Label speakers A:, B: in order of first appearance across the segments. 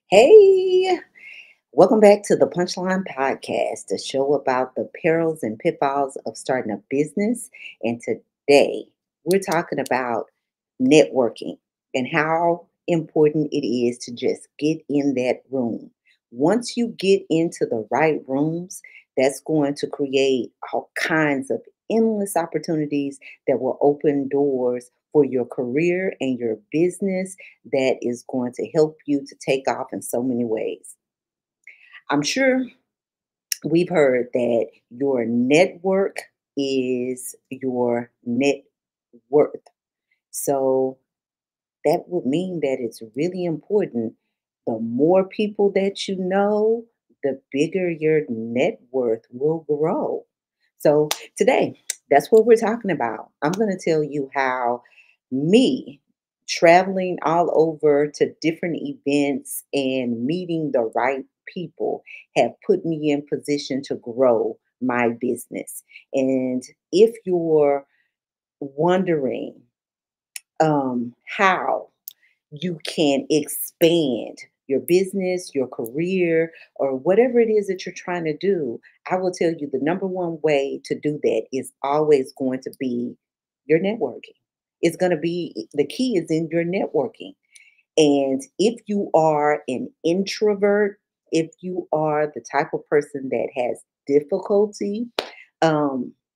A: Hey, welcome back to the Punchline Podcast, a show about the perils and pitfalls of starting a business. And today we're talking about networking and how important it is to just get in that room. Once you get into the right rooms, that's going to create all kinds of endless opportunities that will open doors for your career and your business that is going to help you to take off in so many ways. I'm sure we've heard that your network is your net worth. So that would mean that it's really important. The more people that you know, the bigger your net worth will grow. So today, that's what we're talking about. I'm going to tell you how me traveling all over to different events and meeting the right people have put me in position to grow my business. And if you're wondering how you can expand your business, your career, or whatever it is that you're trying to do, I will tell you the number one way to do that is always going to be your networking. It's going to be the key is in your networking. And if you are an introvert, if you are the type of person that has difficulty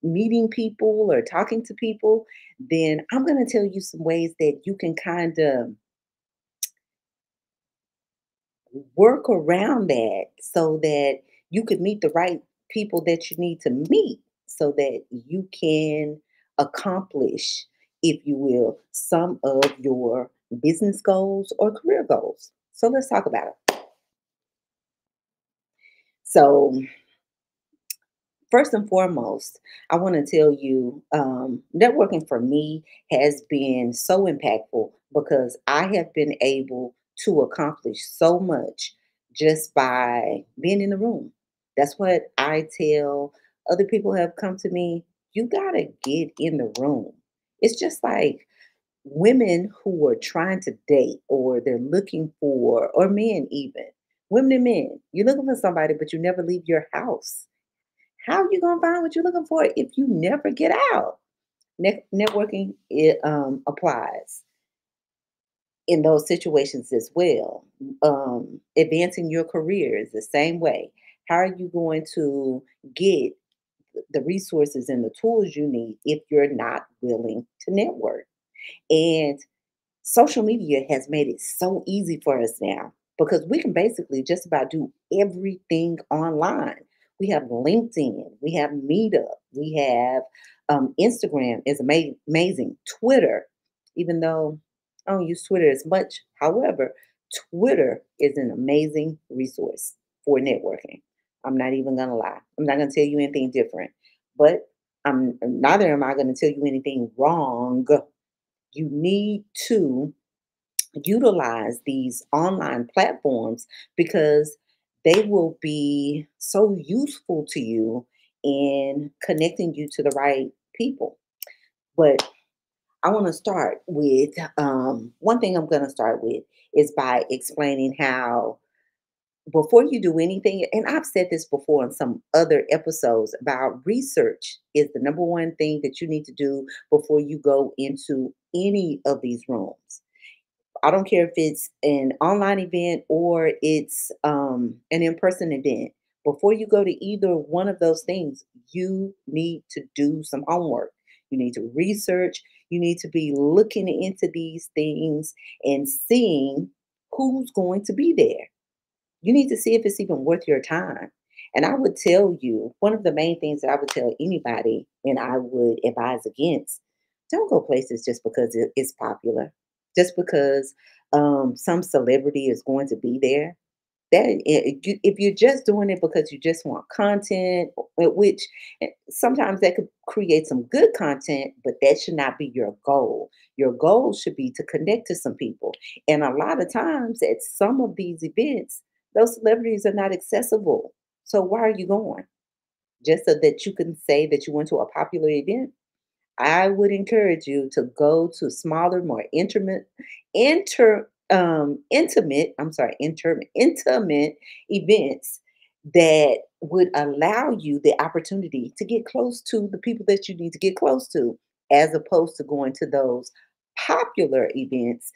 A: meeting people or talking to people, then I'm going to tell you some ways that you can kind of work around that so that you could meet the right people that you need to meet so that you can accomplish, if you will, some of your business goals or career goals. So let's talk about it. So, first and foremost, I want to tell you networking for me has been so impactful because I have been able to accomplish so much just by being in the room. That's what I tell other people who have come to me. You got to get in the room. It's just like women who are trying to date or they're looking for, or men even, women and men, you're looking for somebody, but you never leave your house. How you gonna find what you're looking for if you never get out? Networking it applies in those situations as well. Advancing your career is the same way. How are you going to get the resources and the tools you need if you're not willing to network? And social media has made it so easy for us now because we can basically just about do everything online. We have LinkedIn, we have Meetup, we have Instagram is amazing. Twitter, even though I don't use Twitter as much, however, Twitter is an amazing resource for networking. I'm not even gonna lie. I'm not gonna tell you anything different, but I'm neither am I gonna tell you anything wrong. You need to utilize these online platforms because they will be so useful to you in connecting you to the right people. But I want to start with one thing I'm going to start with is by explaining how before you do anything, and I've said this before in some other episodes about research is the number one thing that you need to do before you go into any of these rooms. I don't care if it's an online event or it's an in person event. Before you go to either one of those things, you need to do some homework. You need to research. You need to be looking into these things and seeing who's going to be there. You need to see if it's even worth your time. And I would tell you one of the main things that I would tell anybody, and I would advise against, don't go places just because it's popular, just because some celebrity is going to be there. If you're just doing it because you just want content, which sometimes that could create some good content, but that should not be your goal. Your goal should be to connect to some people. And a lot of times at some of these events, those celebrities are not accessible. So why are you going? Just so that you can say that you went to a popular event? I would encourage you to go to smaller, more intimate, intimate events that would allow you the opportunity to get close to the people that you need to get close to, as opposed to going to those popular events,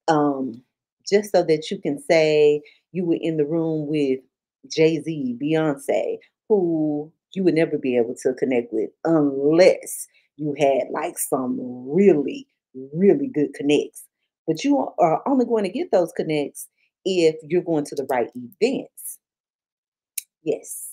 A: um, just so that you can say you were in the room with Jay-Z, Beyonce, who you would never be able to connect with unless you had like some really, really good connects. But you are only going to get those connects if you're going to the right events. Yes.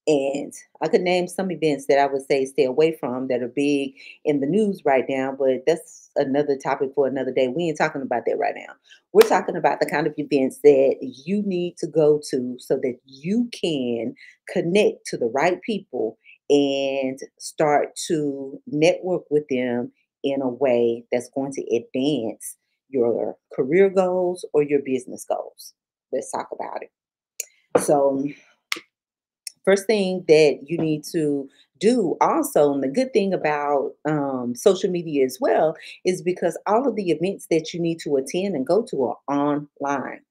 A: And I could name some events that I would say stay away from that are big in the news right now, but that's another topic for another day. We ain't talking about that right now. We're talking about the kind of events that you need to go to so that you can connect to the right people and start to network with them in a way that's going to advance your career goals or your business goals. Let's talk about it. So, first thing that you need to do also, and the good thing about social media as well, is because all of the events that you need to attend and go to are online.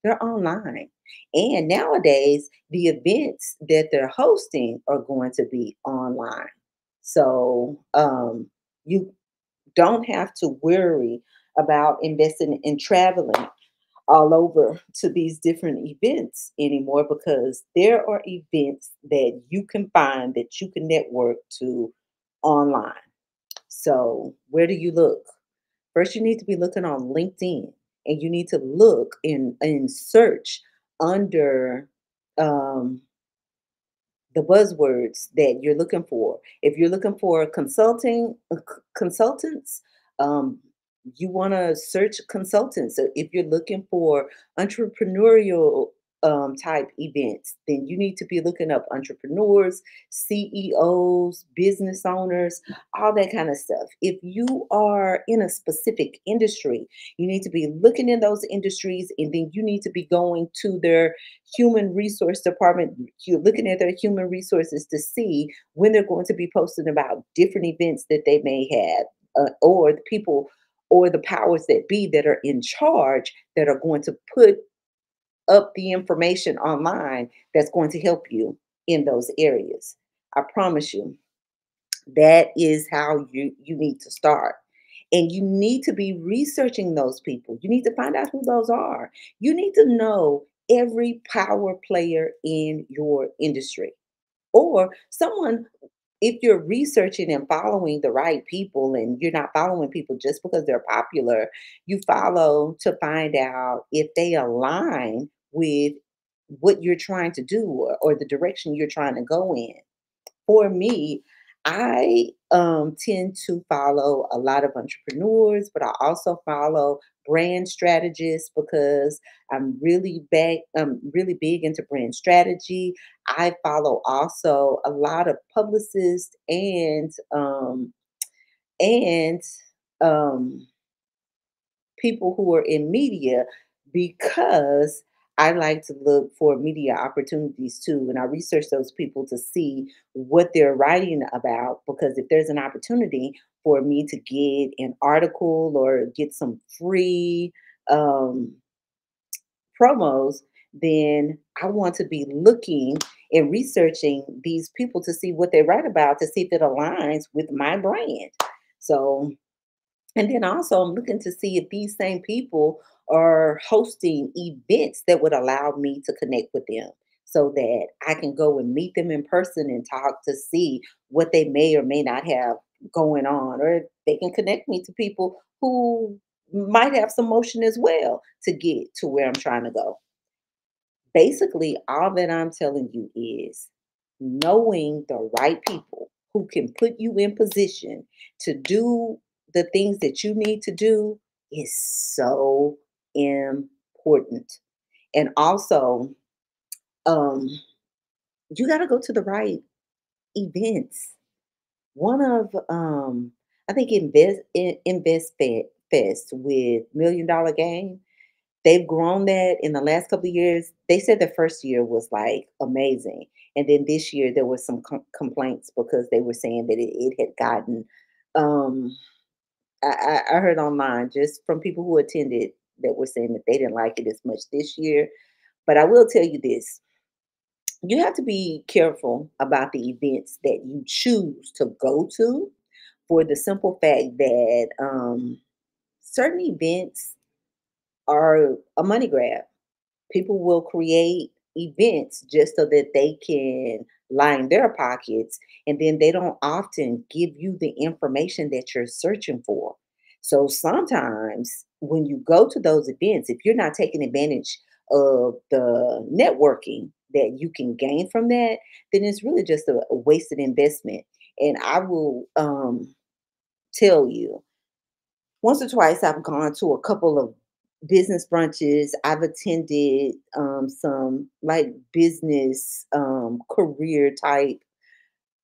A: They're online. And nowadays, the events that they're hosting are going to be online. So you don't have to worry about investing in traveling all over to these different events anymore, because there are events that you can find that you can network to online. So, where do you look? First, you need to be looking on LinkedIn, and you need to look in search under um, the buzzwords that you're looking for. If you're looking for consultants, um, you want to search consultants. So if you're looking for entrepreneurial type events, then you need to be looking up entrepreneurs, CEOs, business owners, all that kind of stuff. If you are in a specific industry, you need to be looking in those industries, and then you need to be going to their human resource department. You're looking at their human resources to see when they're going to be posting about different events that they may have, or the people or the powers that be that are in charge that are going to put up the information online that's going to help you in those areas. I promise you, that is how you need to start. And you need to be researching those people. You need to find out who those are. You need to know every power player in your industry, or someone. If you're researching and following the right people, and you're not following people just because they're popular, you follow to find out if they align with what you're trying to do, or the direction you're trying to go in. For me, I tend to follow a lot of entrepreneurs, but I also follow brand strategists because I'm really big into brand strategy. I follow also a lot of publicists and um, people who are in media, because I like to look for media opportunities too. And I research those people to see what they're writing about. Because if there's an opportunity for me to get an article or get some free um, promos, then I want to be looking and researching these people to see what they write about, to see if it aligns with my brand. So, and then also, I'm looking to see if these same people are hosting events that would allow me to connect with them, so that I can go and meet them in person and talk to see what they may or may not have going on. Or they can connect me to people who might have some motion as well to get to where I'm trying to go. Basically, all that I'm telling you is knowing the right people who can put you in position to do the things that you need to do is so important. And also, um, you got to go to the right events. One of, I think Fest with $1 Million Game. They've grown that in the last couple of years. They said the first year was like amazing. And then this year there were some complaints because they were saying that it had gotten, um, I heard online just from people who attended, that were saying that they didn't like it as much this year. But I will tell you this, you have to be careful about the events that you choose to go to for the simple fact that certain events are a money grab. People will create events just so that they can line their pockets, and then they don't often give you the information that you're searching for. So sometimes when you go to those events, if you're not taking advantage of the networking that you can gain from that, then it's really just a wasted investment. And I will tell you, once or twice I've gone to a couple of business brunches. I've attended some like business career type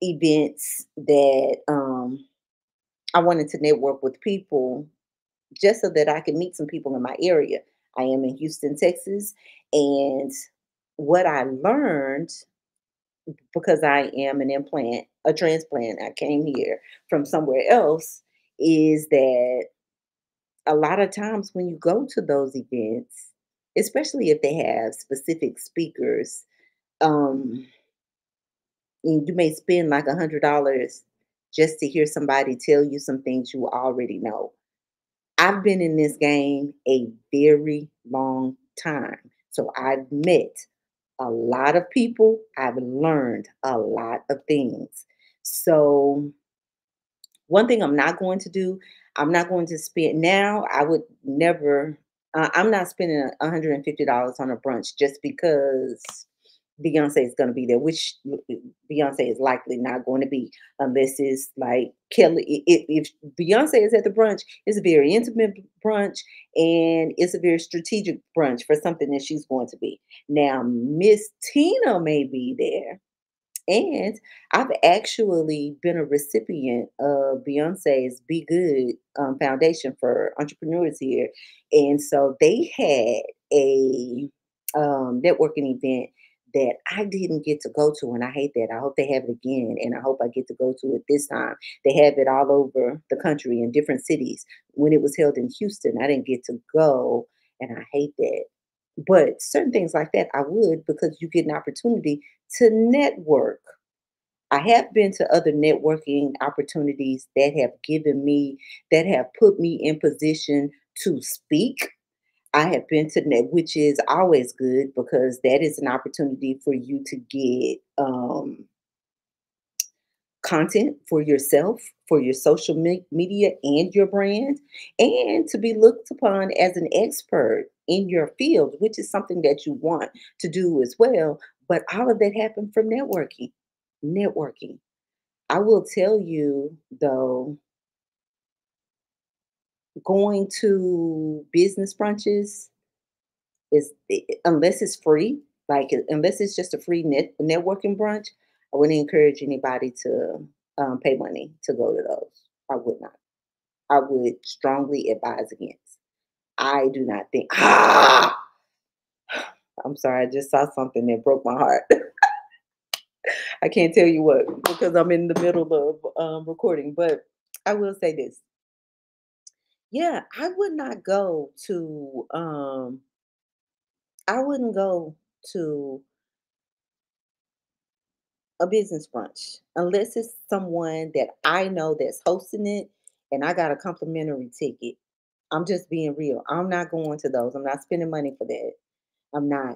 A: events that I wanted to network with people just so that I could meet some people in my area. I am in Houston, Texas, and what I learned, because I am an implant, a transplant, I came here from somewhere else, is that a lot of times when you go to those events, especially if they have specific speakers, um, and you may spend like $100 just to hear somebody tell you some things you already know. I've been in this game a very long time. So I've met a lot of people. I've learned a lot of things. So one thing I'm not going to do, I'm not going to spend now. I would never. I'm not spending $150 on a brunch just because Beyonce is going to be there, which Beyonce is likely not going to be unless it's like Kelly. If Beyonce is at the brunch, it's a very intimate brunch and it's a very strategic brunch for something that she's going to be. Now, Miss Tina may be there, and I've actually been a recipient of Beyonce's Be Good Foundation for entrepreneurs here. And so they had a networking event that I didn't get to go to. And I hate that. I hope they have it again. And I hope I get to go to it this time. They have it all over the country in different cities. When it was held in Houston, I didn't get to go. And I hate that. But certain things like that, I would, because you get an opportunity to network. I have been to other networking opportunities that have given me, that have put me in position to speak. I have been to net, which is always good because that is an opportunity for you to get content for yourself, for your social media and your brand, and to be looked upon as an expert in your field, which is something that you want to do as well. But all of that happened from networking. Networking. I will tell you though, going to business brunches unless it's free, like unless it's just a free networking brunch, I wouldn't encourage anybody to pay money to go to those. I would not. I would strongly advise against. I do not think. I'm sorry. I just saw something that broke my heart. I can't tell you what because I'm in the middle of recording, but I will say this. Yeah, I would not go to I wouldn't go to a business brunch unless it's someone that I know that's hosting it and I got a complimentary ticket. I'm just being real. I'm not going to those. I'm not spending money for that. I'm not.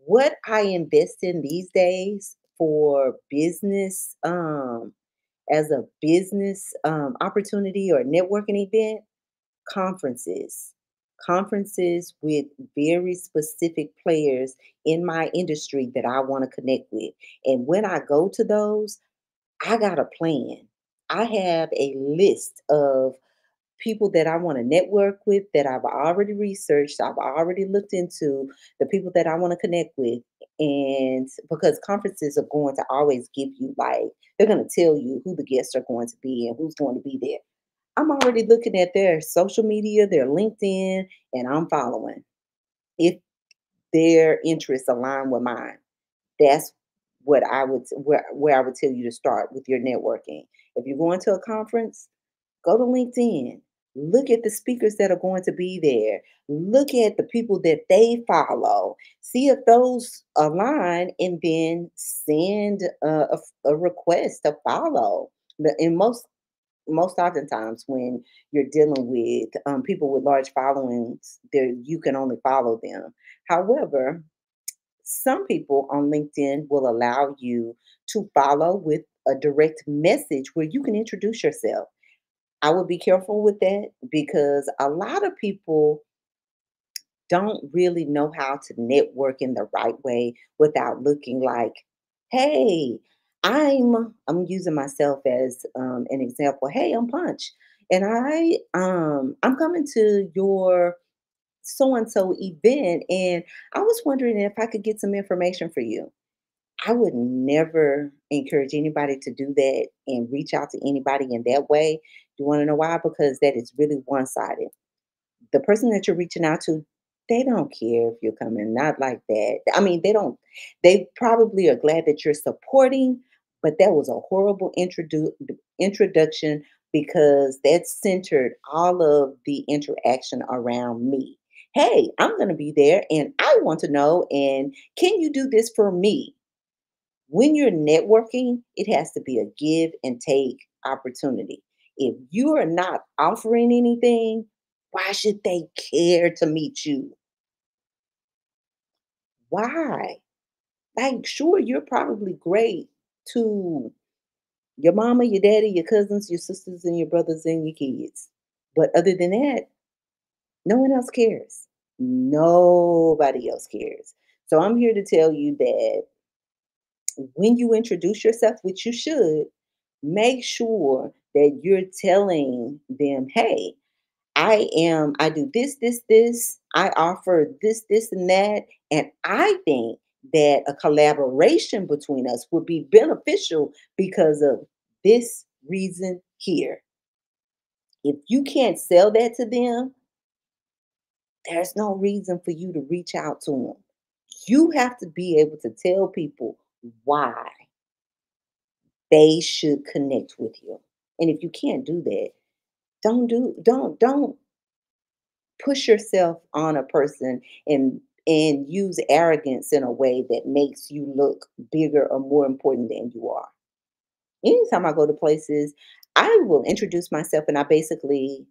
A: What I invest in these days for business, as a business opportunity or networking event, conferences. Conferences with very specific players in my industry that I want to connect with. And when I go to those, I got a plan. I have a list of people that I want to network with that I've already researched, I've already looked into, the people that I want to connect with. And because conferences are going to always give you, like, they're going to tell you who the guests are going to be and who's going to be there. I'm already looking at their social media, their LinkedIn, and I'm following. If their interests align with mine, that's what I would where I would tell you to start with your networking. If you're going to a conference, go to LinkedIn. Look at the speakers that are going to be there. Look at the people that they follow. See if those align, and then send a request to follow. In most oftentimes when you're dealing with people with large followings, there you can only follow them. However, some people on LinkedIn will allow you to follow with a direct message where you can introduce yourself. I would be careful with that because a lot of people don't really know how to network in the right way without looking like, hey, I'm using myself as an example. Hey, I'm Punch, and I'm coming to your so and so event, and I was wondering if I could get some information for you. I would never encourage anybody to do that and reach out to anybody in that way. You want to know why? Because that is really one sided. The person that you're reaching out to, they don't care if you're coming, not like that. I mean, they probably are glad that you're supporting, but that was a horrible introduction because that centered all of the interaction around me. Hey, I'm going to be there and I want to know, and can you do this for me? When you're networking, it has to be a give and take opportunity. If you are not offering anything, why should they care to meet you? Why? Like, sure, you're probably great to your mama, your daddy, your cousins, your sisters, and your brothers and your kids. But other than that, no one else cares. Nobody else cares. So I'm here to tell you that when you introduce yourself, which you should, make sure that you're telling them, hey, I do this, I offer this, and that. And I think that a collaboration between us would be beneficial because of this reason here. If you can't sell that to them, there's no reason for you to reach out to them. You have to be able to tell people why they should connect with you. And if you can't do that, don't push yourself on a person and use arrogance in a way that makes you look bigger or more important than you are. Anytime I go to places, I will introduce myself and I basically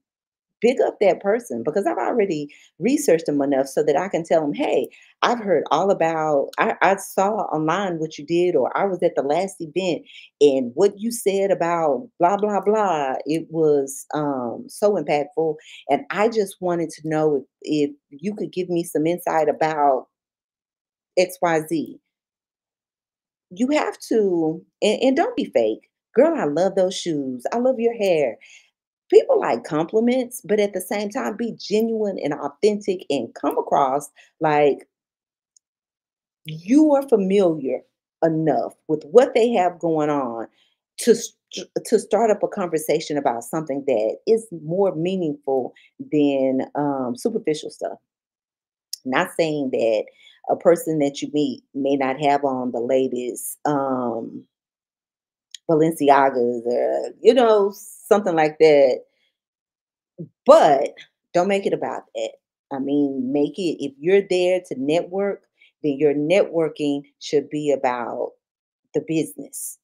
A: big up that person because I've already researched them enough so that I can tell them, hey, I've heard all about, I saw online what you did, or I was at the last event and what you said about blah, blah, blah. It was so impactful. And I just wanted to know if you could give me some insight about XYZ. You have to, and don't be fake. Girl, I love those shoes. I love your hair. People like compliments, but at the same time, be genuine and authentic and come across like you are familiar enough with what they have going on to start up a conversation about something that is more meaningful than superficial stuff. Not saying that a person that you meet may not have on the latest Balenciagas or something like that. But don't make it about that. I mean, make it, if you're there to network, then your networking should be about the business,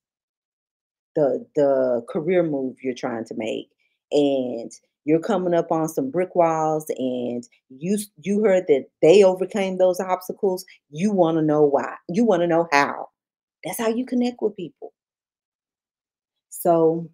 A: the career move you're trying to make. And you're coming up on some brick walls and you heard that they overcame those obstacles. You want to know why. You want to know how. That's how you connect with people. So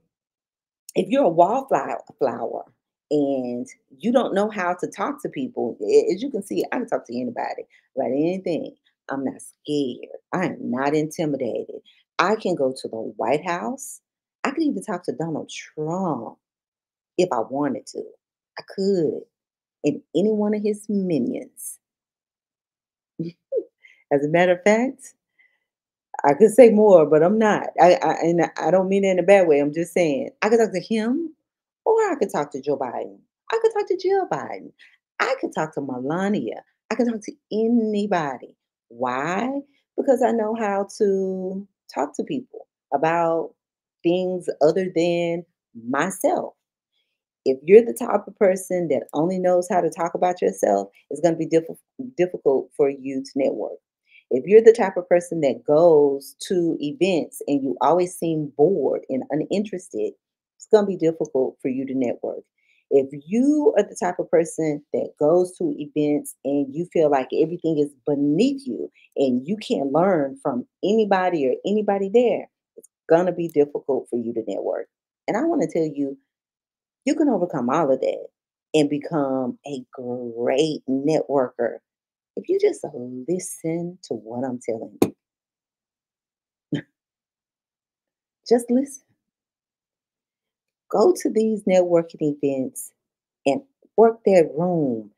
A: if you're a wallflower and you don't know how to talk to people, as you can see, I can talk to anybody about anything. I'm not scared. I am not intimidated. I can go to the White House. I could even talk to Donald Trump if I wanted to. I could. And any one of his minions. As a matter of fact, I could say more, but I'm not. And I don't mean it in a bad way. I'm just saying I could talk to him, or I could talk to Joe Biden. I could talk to Jill Biden. I could talk to Melania. I could talk to anybody. Why? Because I know how to talk to people about things other than myself. If you're the type of person that only knows how to talk about yourself, it's going to be difficult for you to network. If you're the type of person that goes to events and you always seem bored and uninterested, it's going to be difficult for you to network. If you are the type of person that goes to events and you feel like everything is beneath you and you can't learn from anybody or anybody there, it's going to be difficult for you to network. And I want to tell you, you can overcome all of that and become a great networker if you just listen to what I'm telling you. Just listen. Go to these networking events and work that room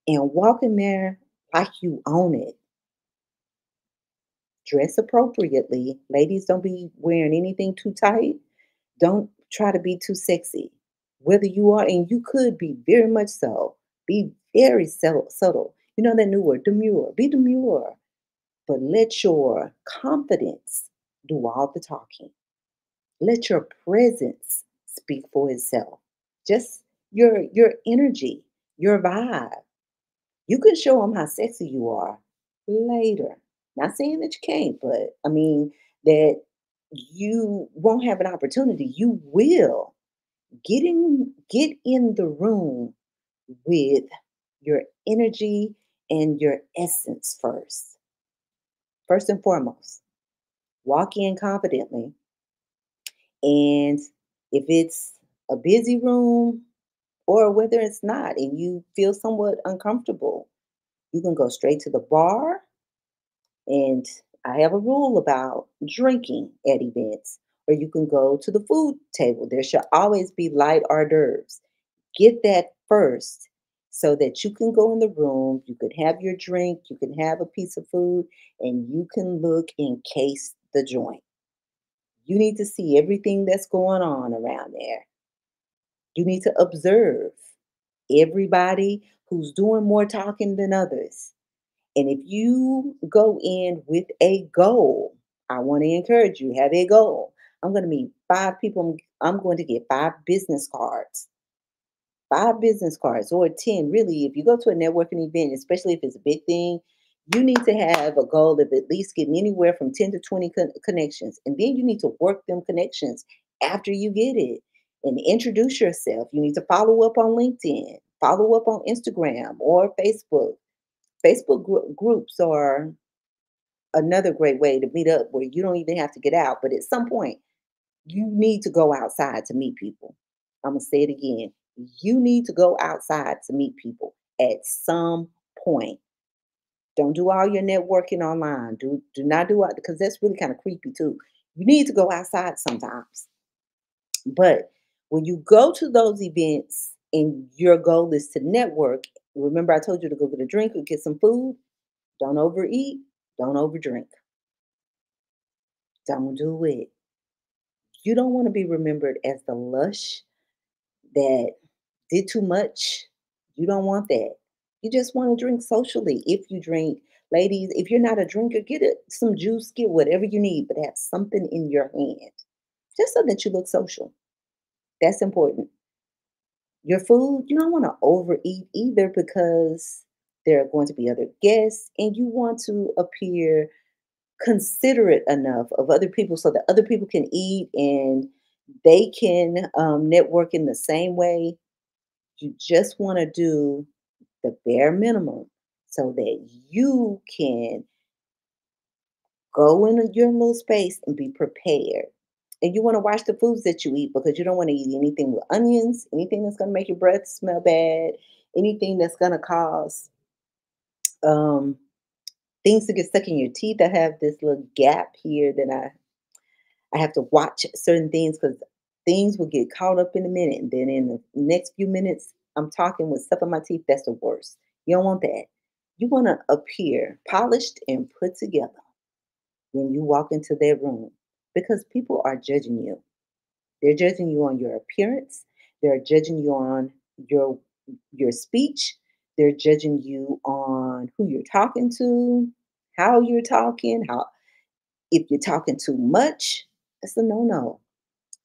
A: and walk in there like you own it. Dress appropriately. Ladies, don't be wearing anything too tight. Don't try to be too sexy. Whether you are, and you could be very much so, be very subtle. You know that new word, demure. Be demure, but let your confidence do all the talking. Let your presence speak for itself. Just your energy, your vibe. You can show them how sexy you are later. Not saying that you can't, but I mean that you won't have an opportunity. You will get in the room with your energy and your essence first. First and foremost, walk in confidently. And if it's a busy room or whether it's not, and you feel somewhat uncomfortable, you can go straight to the bar. And I have a rule about drinking at events, or you can go to the food table. There should always be light hors d'oeuvres. Get that first so that you can go in the room, you can have your drink, you can have a piece of food, and you can look and case the joint. You need to see everything that's going on around there. You need to observe everybody who's doing more talking than others. And if you go in with a goal, I want to encourage you, have a goal. I'm going to meet five people. I'm going to get five business cards or 10. Really, if you go to a networking event, especially if it's a big thing, you need to have a goal of at least getting anywhere from 10 to 20 connections. And then you need to work them connections after you get it and introduce yourself. You need to follow up on LinkedIn, follow up on Instagram or Facebook. Facebook groups are another great way to meet up where you don't even have to get out. But at some point, you need to go outside to meet people. I'm going to say it again. You need to go outside to meet people at some point. Don't do all your networking online. Do not do it because that's really kind of creepy too. You need to go outside sometimes. But when you go to those events and your goal is to network, remember I told you to go get a drink or get some food? Don't overeat, don't overdrink. Don't do it. You don't want to be remembered as the lush that did too much. You don't want that. You just want to drink socially. If you drink, ladies, if you're not a drinker, get it some juice, get whatever you need, but have something in your hand just so that you look social. That's important. Your food, you don't want to overeat either because there are going to be other guests and you want to appear considerate enough of other people so that other people can eat and they can network in the same way. You just want to do the bare minimum so that you can go in your little space and be prepared. And you want to watch the foods that you eat because you don't want to eat anything with onions, anything that's going to make your breath smell bad, anything that's going to cause um, things to get stuck in your teeth. I have this little gap here that I have to watch certain things because things will get caught up in a minute. And then in the next few minutes, I'm talking with stuff in my teeth. That's the worst. You don't want that. You want to appear polished and put together when you walk into their room because people are judging you. They're judging you on your appearance. They're judging you on your your speech. They're judging you on who you're talking to, how you're talking, how if you're talking too much, it's a no-no.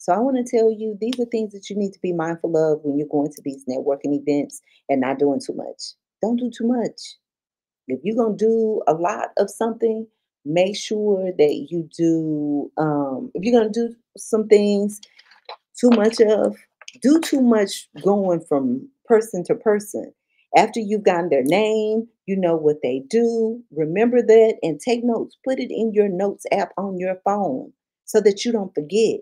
A: So I want to tell you these are things that you need to be mindful of when you're going to these networking events and not doing too much. Don't do too much. If you're going to do a lot of something, make sure that you do, if you're going to do some things too much of, do too much going from person to person. After you've gotten their name, you know what they do. Remember that and take notes. Put it in your notes app on your phone so that you don't forget.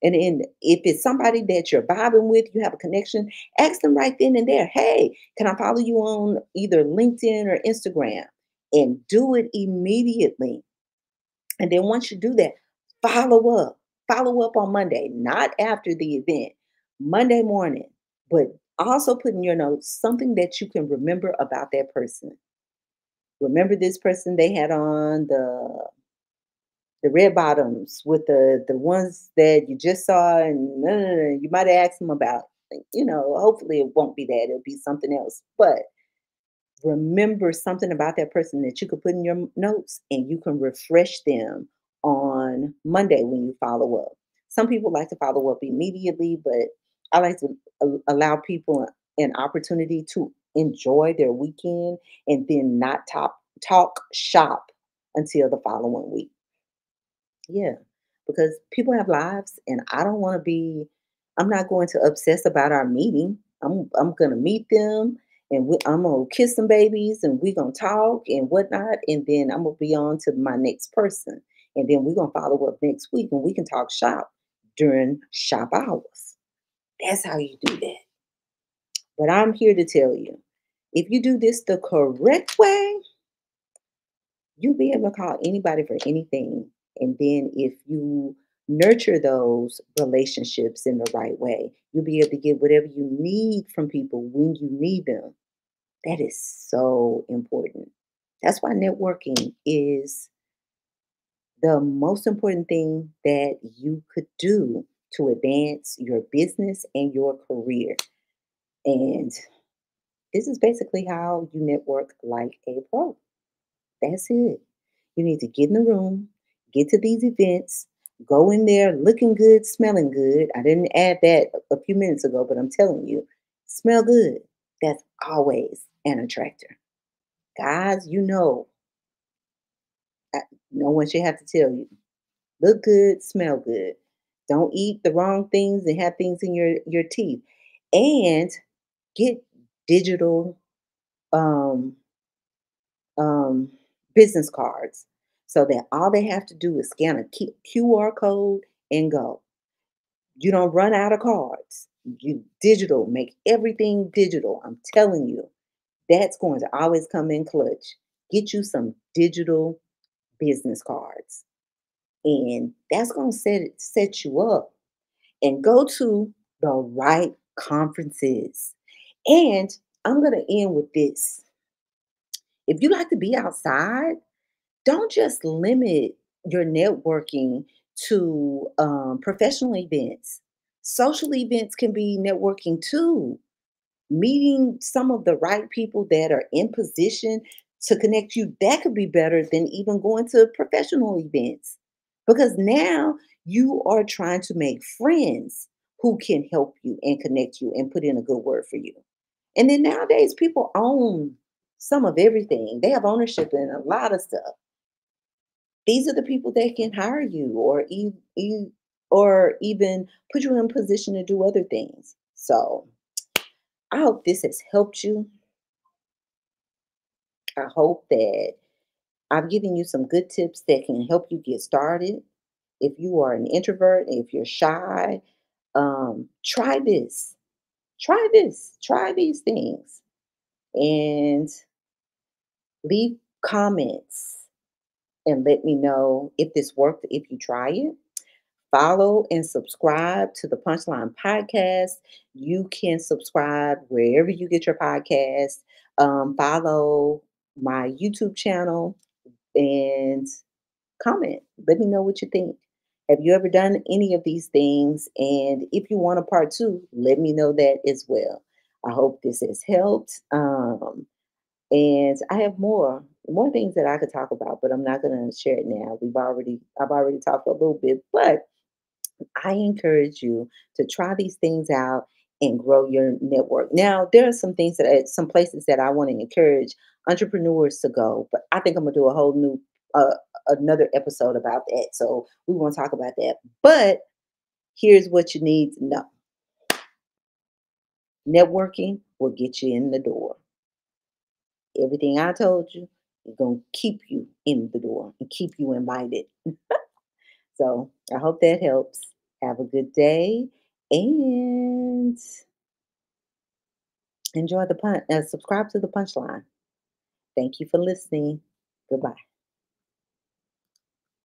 A: And then if it's somebody that you're vibing with, you have a connection, ask them right then and there, hey, can I follow you on either LinkedIn or Instagram? And do it immediately. And then once you do that, follow up. Follow up on Monday, not after the event, Monday morning. But also put in your notes something that you can remember about that person. Remember this person they had on the red bottoms with the ones that you just saw, and you might have asked them about. Hopefully it won't be that; it'll be something else. But remember something about that person that you could put in your notes, and you can refresh them on Monday when you follow up. Some people like to follow up immediately, but I like to allow people an opportunity to enjoy their weekend and then not talk shop until the following week. Yeah, because people have lives, and I don't want to be. I'm not going to obsess about our meeting. I'm gonna meet them, and I'm gonna kiss some babies, and we're gonna talk and whatnot, and then I'm gonna be on to my next person, and then we're gonna follow up next week, and we can talk shop during shop hours. That's how you do that. But I'm here to tell you, if you do this the correct way, you'll be able to call anybody for anything. And then if you nurture those relationships in the right way, you'll be able to get whatever you need from people when you need them. That is so important. That's why networking is the most important thing that you could do to advance your business and your career. And this is basically how you network like a pro. That's it. You need to get in the room, get to these events, go in there looking good, smelling good. I didn't add that a few minutes ago, but I'm telling you, smell good. That's always an attractor. Guys, uh, no one should have to tell you. Look good, smell good. Don't eat the wrong things and have things in your teeth. And get digital um, um, business cards so that all they have to do is scan a QR code and go. You don't run out of cards. You digital, make everything digital. I'm telling you, that's going to always come in clutch. Get you some digital business cards, and that's going to set you up. And go to the right conferences. And I'm going to end with this. If you like to be outside, don't just limit your networking to professional events. Social events can be networking too. Meeting some of the right people that are in position to connect you, that could be better than even going to professional events. Because now you are trying to make friends who can help you and connect you and put in a good word for you. And then nowadays, people own some of everything, they have ownership in a lot of stuff. These are the people that can hire you or even put you in position to do other things. So I hope this has helped you. I hope that I've given you some good tips that can help you get started. If you are an introvert, if you're shy, try this. Try this. Try these things and leave comments and let me know if this worked, if you try it. Follow and subscribe to the Punchline Podcast. You can subscribe wherever you get your podcast. Follow my YouTube channel and comment. Let me know what you think. Have you ever done any of these things? And if you want a part two, let me know that as well. I hope this has helped. And I have more things that I could talk about, but I'm not going to share it now. I've already talked a little bit, but I encourage you to try these things out and grow your network. Now, there are some things some places that I want to encourage entrepreneurs to go, but I think I'm gonna do a whole new another episode about that. So we won't talk about that. But here's what you need to know: networking will get you in the door. Everything I told you is gonna keep you in the door and keep you invited. So I hope that helps. Have a good day and enjoy the subscribe to the punchline. Thank you for listening. Goodbye.